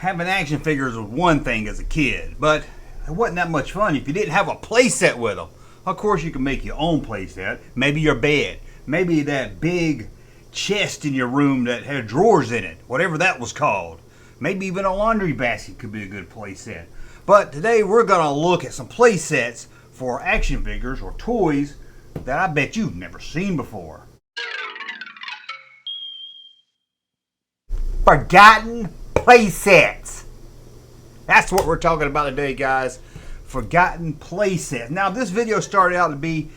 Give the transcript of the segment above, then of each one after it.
having action figures was one thing as a kid, but it wasn't that much fun if you didn't have a playset with them. Of course, you can make your own playset. Maybe your bed. Maybe that big chest in your room that had drawers in it. Whatever that was called. Maybe even a laundry basket could be a good playset. But today we're going to look at some playsets for action figures or toys that I bet you've never seen before. Forgotten playsets. That's what we're talking about today, guys. Forgotten playsets. Now, this video started out to be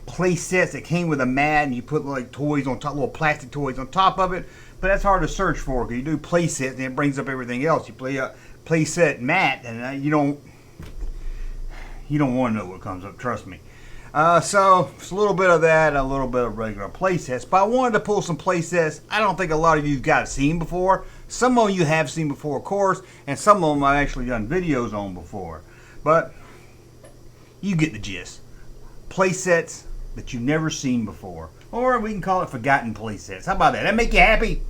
playsets that came with a mat and you put like toys on top, little plastic toys on top of it. But that's hard to search for because you do playsets and it brings up everything else. You play a playset mat and you don't want to know what comes up. Trust me. So it's a little bit of that, a little bit of regular playsets. But I wanted to pull some playsets I don't think a lot of you guys seen before. Some of you have seen before, of course, and some of them I've actually done videos on before. But you get the gist. Playsets that you've never seen before. Or we can call it forgotten playsets. How about that? That make you happy?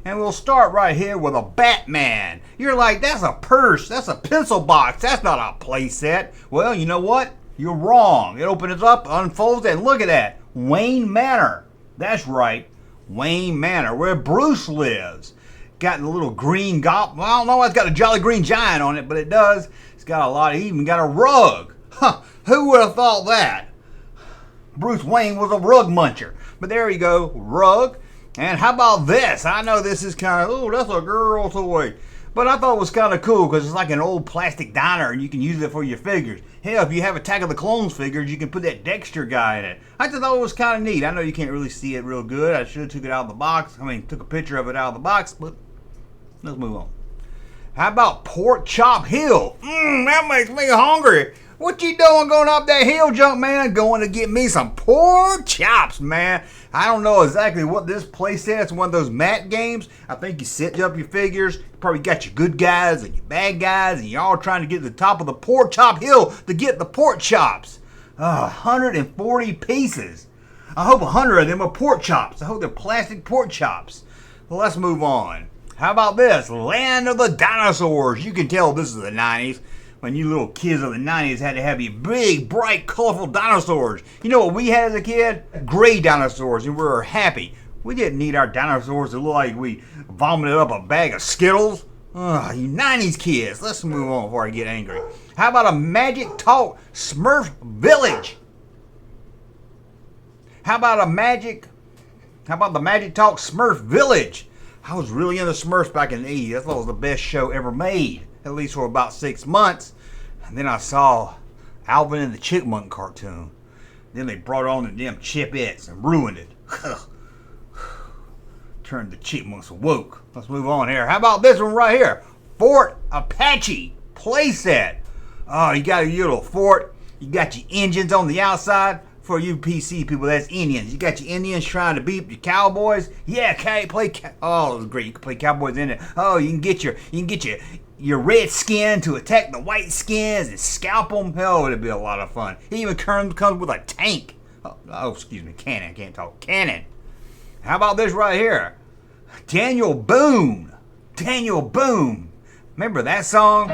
And we'll start right here with a Batman. You're like, that's a purse, that's a pencil box, that's not a playset. Well, you know what? You're wrong. It opens up, unfolds, and look at that. Wayne Manor. That's right. Wayne Manor, where Bruce lives. Got the little green goblin. Well, I don't know why it's got a Jolly Green Giant on it, but it does. It's got a lot. He even got a rug. Huh, who would have thought that? Bruce Wayne was a rug muncher. But there you go, rug. And how about this? I know this is kind of, oh, that's a girl toy. But I thought it was kind of cool because it's like an old plastic diner and you can use it for your figures. Hell, if you have Attack of the Clones figures, you can put that Dexter guy in it. I just thought it was kind of neat. I know you can't really see it real good. I should have took it out of the box. I mean, took a picture of it out of the box, but let's move on. How about Pork Chop Hill? That makes me hungry. What you doing going up that hill, Junkman? Going to get me some pork chops, man. I don't know exactly what this playset is. One of those mat games. I think you set up your figures. You probably got your good guys and your bad guys, and you're all trying to get to the top of the pork chop hill to get the pork chops. 140 pieces. I hope 100 of them are pork chops. I hope they're plastic pork chops. Well, let's move on. How about this? Land of the Dinosaurs. You can tell this is the 90s. When you little kids of the 90s had to have your big, bright, colorful dinosaurs. You know what we had as a kid? Gray dinosaurs, and we were happy. We didn't need our dinosaurs to look like we vomited up a bag of Skittles. You 90s kids. Let's move on before I get angry. How about a Magic Talk Smurf Village? How about the Magic Talk Smurf Village? I was really into Smurfs back in the 80s. I thought it was the best show ever made. At least for about 6 months. And then I saw Alvin and the Chipmunk cartoon. Then they brought on the damn Chipettes and ruined it. Turned the Chipmunks woke. Let's move on here. How about this one right here? Fort Apache playset. Oh, you got your little fort. You got your engines on the outside. For you PC people, that's Indians. You got your Indians trying to beat your cowboys. Yeah, oh, it was great. You can play cowboys in it. Oh, you can get your red skin to attack the white skins and scalp them. Hell, it'd be a lot of fun. It even comes with a tank. Oh, excuse me, cannon. I can't talk. Cannon. How about this right here? Daniel Boone. Daniel Boone. Remember that song?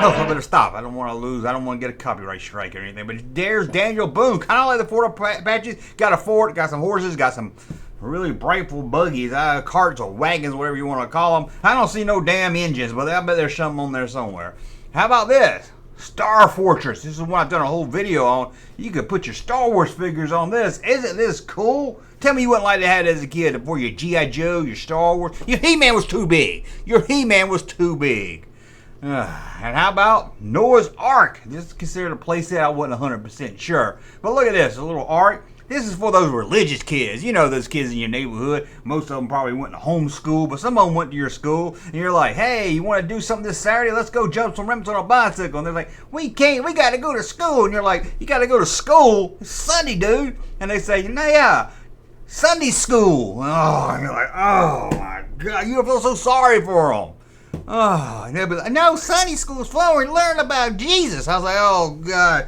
Oh, I better stop. I don't want to lose. I don't want to get a copyright strike or anything. But there's Daniel Boone. Kind of like the Fort Apaches. Got a fort, got some horses, got some really brightful buggies, carts or wagons, whatever you want to call them. I don't see no damn engines, but I bet there's something on there somewhere. How about this? Star Fortress. This is one I've done a whole video on. You could put your Star Wars figures on this. Isn't this cool? Tell me you wouldn't like to have it as a kid before your G.I. Joe, your Star Wars. Your He-Man was too big. Your He-Man was too big. And how about Noah's Ark? This is considered a playset. I wasn't 100% sure. But look at this, a little ark. This is for those religious kids. You know those kids in your neighborhood. Most of them probably went to homeschool, but some of them went to your school. And you're like, hey, you want to do something this Saturday? Let's go jump some ramps on a bicycle. And they're like, we can't. We got to go to school. And you're like, you got to go to school? It's Sunday, dude. And they say, yeah, Sunday school. Oh, and you're like, oh, my God. You feel so sorry for them. Oh, and they'll be like, no, Sunday school's fun. We learn about Jesus. I was like, oh, God,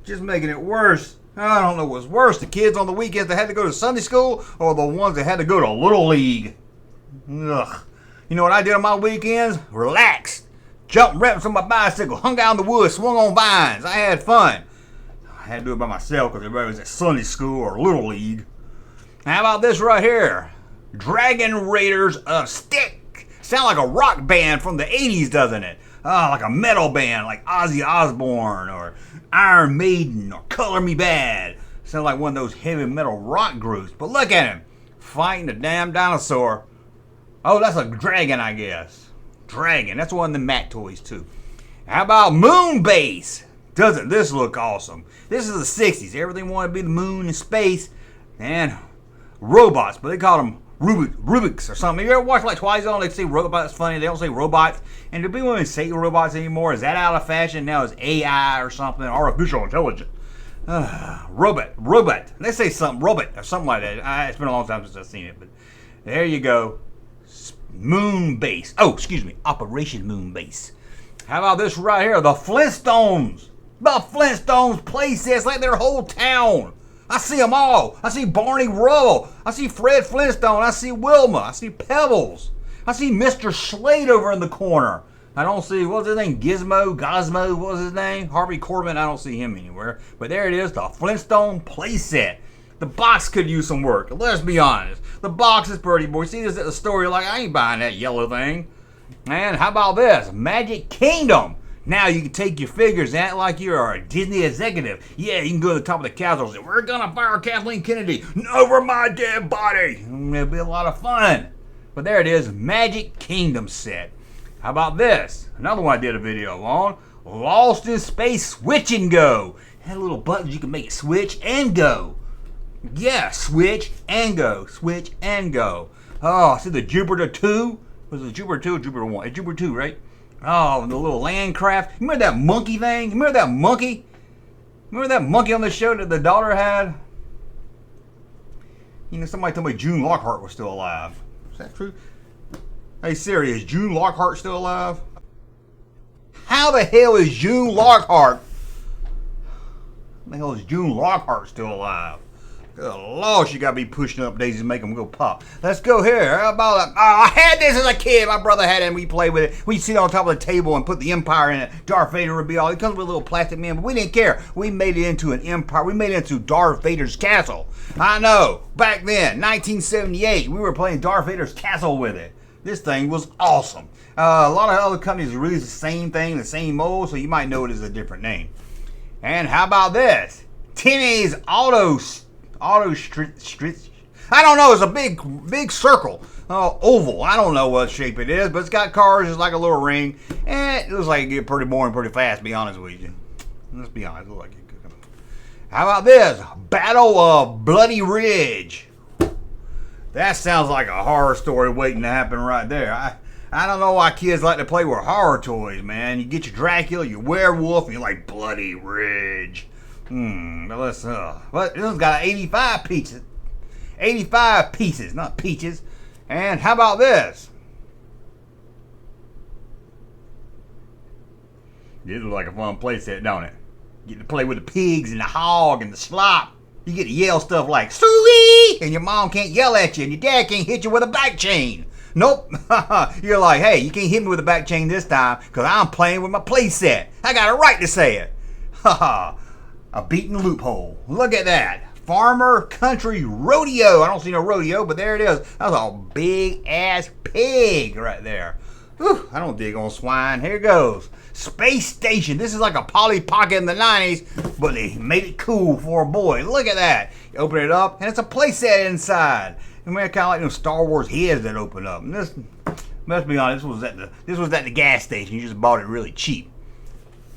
just making it worse. I don't know what's worse, the kids on the weekends that had to go to Sunday school or the ones that had to go to Little League. Ugh. You know what I did on my weekends? Relaxed. Jumped ramps on my bicycle, hung out in the woods, swung on vines. I had fun. I had to do it by myself because everybody was at Sunday school or Little League. How about this right here? Dragon Raiders of Stick. Sound like a rock band from the 80s, doesn't it? Like a metal band like Ozzy Osbourne or Iron Maiden or Color Me Bad. Sound like one of those heavy metal rock groups. But look at him, fighting a damn dinosaur. Oh, that's a dragon, I guess. Dragon, that's one of the Mac toys too. How about Moon Base? Doesn't this look awesome? This is the 60s. Everything wanted to be the moon and space. And robots, but they call them Rubik's or something. You ever watch like Twilight Zone? They say robots funny. They don't say robots. And do people even say robots anymore? Is that out of fashion? Now it's AI or something. Artificial intelligence. Robot. They say something, robot or something like that. It's been a long time since I've seen it. But there you go. Moon Base. Oh, excuse me. Operation Moon Base. How about this right here? The Flintstones. The Flintstones playsets like their whole town. I see them all. I see Barney Rubble. I see Fred Flintstone. I see Wilma. I see Pebbles. I see Mr. Slade over in the corner. I don't see, what's his name? Gizmo? What was his name? Harvey Corbin. I don't see him anywhere. But there it is, the Flintstone playset. The box could use some work. Let's be honest. The box is pretty, boy. See this at the store, you're like, I ain't buying that yellow thing. And how about this? Magic Kingdom. Now you can take your figures and act like you're a Disney executive. Yeah, you can go to the top of the castle and say, we're gonna fire Kathleen Kennedy over my dead body. It'll be a lot of fun. But there it is, Magic Kingdom set. How about this? Another one I did a video on. Lost in Space Switch and Go. Had little buttons you can make it switch and go. Yeah, switch and go. Switch and go. Oh, see the Jupiter 2? Was it Jupiter 2 or Jupiter 1? It's Jupiter 2, right? Oh, the little land craft. Remember that monkey thing? Remember that monkey? Remember that monkey on the show that the daughter had? You know, somebody told me June Lockhart was still alive. Is that true? Hey Siri, is June Lockhart still alive? How the hell is June Lockhart? How the hell is June Lockhart still alive? Good Lord, she got to be pushing up daisies to make them go pop. Let's go here. How about I had this as a kid. My brother had it and we played with it. We'd sit on top of the table and put the Empire in it. Darth Vader would be all. It comes with a little plastic man, but we didn't care. We made it into an Empire. We made it into Darth Vader's castle. I know. Back then, 1978, we were playing Darth Vader's castle with it. This thing was awesome. A lot of other companies release the same thing, the same mold, so you might know it as a different name. And how about this? Timmy's Auto Street. I don't know. It's a big circle, oval. I don't know what shape it is, but it's got cars. It's like a little ring, and it looks like it get pretty boring pretty fast. To be honest with you. Let's be honest. It looks like it could. How about this? Battle of Bloody Ridge. That sounds like a horror story waiting to happen right there. I don't know why kids like to play with horror toys, man. You get your Dracula, your werewolf, and you're like Bloody Ridge. But this one's got 85 pieces. 85 pieces, not peaches. And how about this? This looks like a fun playset, don't it? You get to play with the pigs and the hog and the slop. You get to yell stuff like, Suey! And your mom can't yell at you and your dad can't hit you with a back chain. Nope. You're like, hey, you can't hit me with a back chain this time because I'm playing with my playset. I got a right to say it. Haha. A beaten loophole. Look at that. Farmer Country Rodeo. I don't see no rodeo, but there it is. That's a big ass pig right there. Whew, I don't dig on swine. Here goes. Space Station. This is like a Polly Pocket in the 90s, but they made it cool for a boy. Look at that. You open it up, and it's a playset inside. I mean, kind of like those Star Wars heads that open up. And this, let's be honest, this was at the gas station. You just bought it really cheap.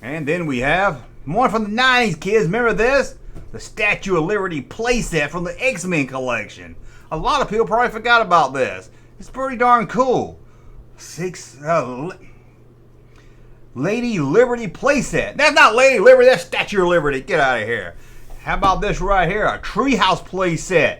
And then we have more from the 90s, kids. Remember this? The Statue of Liberty playset from the X-Men collection. A lot of people probably forgot about this. It's pretty darn cool. Lady Liberty playset. That's not Lady Liberty, that's Statue of Liberty. Get out of here. How about this right here? A treehouse playset.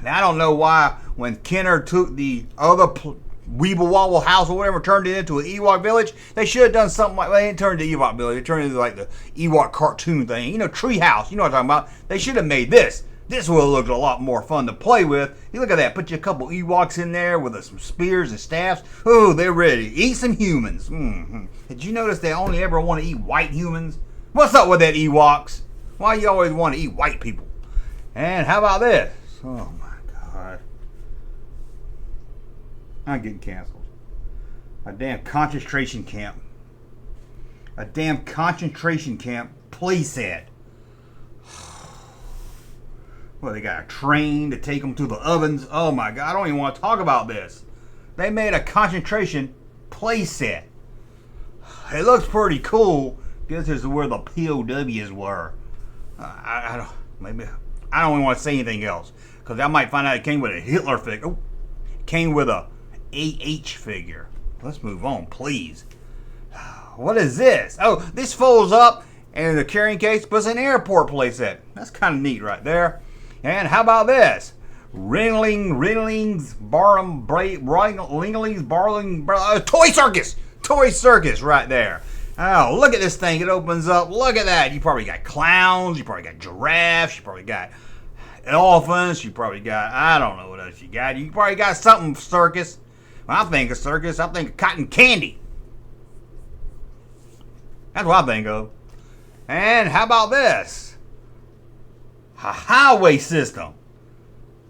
Now, I don't know why when Kenner took the other Weeble Wobble house or whatever, turned it into an Ewok village, they should have done something like, well, they didn't turn it into Ewok village, they turned it into like the Ewok cartoon thing. You know, treehouse, you know what I'm talking about. They should have made this. This will look a lot more fun to play with. You look at that. Put you a couple Ewoks in there with some spears and staffs. Oh, they're ready. Eat some humans. Did you notice they only ever want to eat white humans? What's up with that, Ewoks? Why you always want to eat white people? And how about this? Oh, my God. I'm getting canceled. A damn concentration camp. A damn concentration camp playset. Well, they got a train to take them to the ovens. Oh my God, I don't even want to talk about this. They made a concentration playset. It looks pretty cool. Guess this is where the POWs were. I don't even want to say anything else because I might find out it came with a Hitler figure. Oh, came with a AH figure. Let's move on, please. What is this? Oh, this folds up and the carrying case puts an airport playset. That's kind of neat right there. And how about this? Ringlings, Toy Circus! Toy Circus right there. Oh, look at this thing. It opens up. Look at that. You probably got clowns. You probably got giraffes. You probably got elephants. You probably got, I don't know what else you got. You probably got something circus. When I think of circus, I think of cotton candy. That's what I think of. And how about this? A highway system.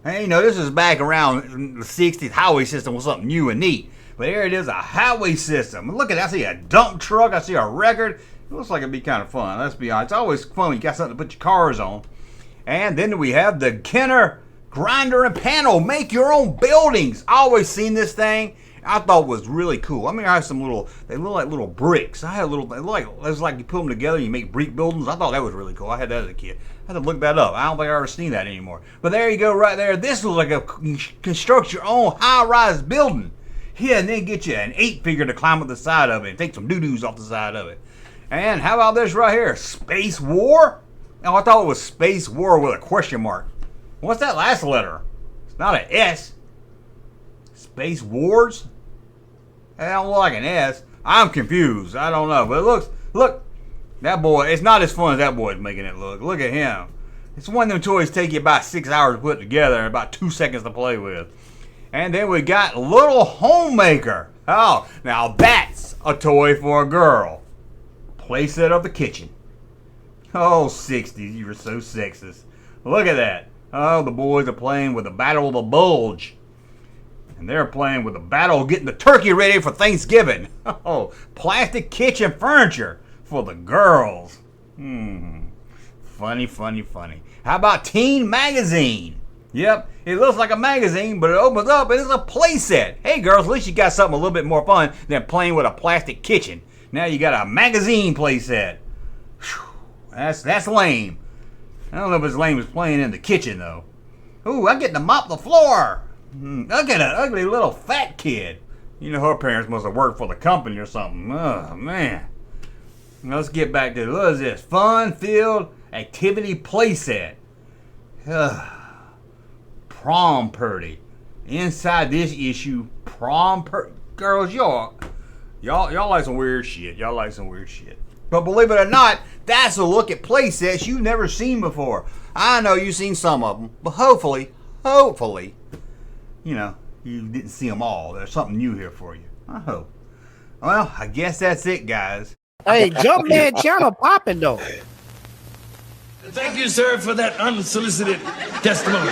Hey, you know, this is back around the 60s. Highway system was something new and neat. But here it is, a highway system. Look at that. I see a dump truck. I see a record. It looks like it'd be kind of fun. Let's be honest. It's always fun when you got something to put your cars on. And then we have the Kenner grinder and panel. Make your own buildings. I always seen this thing. I thought it was really cool. I mean, I have some little, they look like little bricks. I had little, it's like you put them together and you make brick buildings. I thought that was really cool. I had that as a kid. I had to look that up. I don't think I've ever seen that anymore. But there you go right there. This was like a construct your own high-rise building. Yeah, and then get you an 8-figure to climb up the side of it and take some doo-doos off the side of it. And how about this right here? Space War? Oh, I thought it was Space War with a question mark. What's that last letter? It's not an S. Space Wars? That don't look like an S. I'm confused. I don't know. But look, that boy, it's not as fun as that boy's making it look. Look at him. It's one of them toys take you about 6 hours to put together and about 2 seconds to play with. And then we got Little Homemaker. Oh, now that's a toy for a girl. Playset of the kitchen. Oh, 60s, you were so sexist. Look at that. Oh, the boys are playing with the Battle of the Bulge. And they're playing with the battle of getting the turkey ready for Thanksgiving. Oh, plastic kitchen furniture for the girls. Funny, funny, funny. How about Teen Magazine? Yep, it looks like a magazine, but it opens up and it's a playset. Hey girls, at least you got something a little bit more fun than playing with a plastic kitchen. Now you got a magazine playset. That's lame. I don't know if it's lame as playing in the kitchen though. Ooh, I get to mop the floor. Look at an ugly little fat kid. You know her parents must have worked for the company or something. Oh man. Now let's get back to what is this? Fun-filled activity playset. Prom party. Inside this issue, prom party. Girls, y'all like some weird shit. Y'all like some weird shit. But believe it or not, that's a look at playsets you've never seen before. I know you've seen some of them, but hopefully, you know, you didn't see them all. There's something new here for you. I hope. Well, I guess that's it, guys. Hey, Junkman channel popping though. Thank you, sir, for that unsolicited testimony.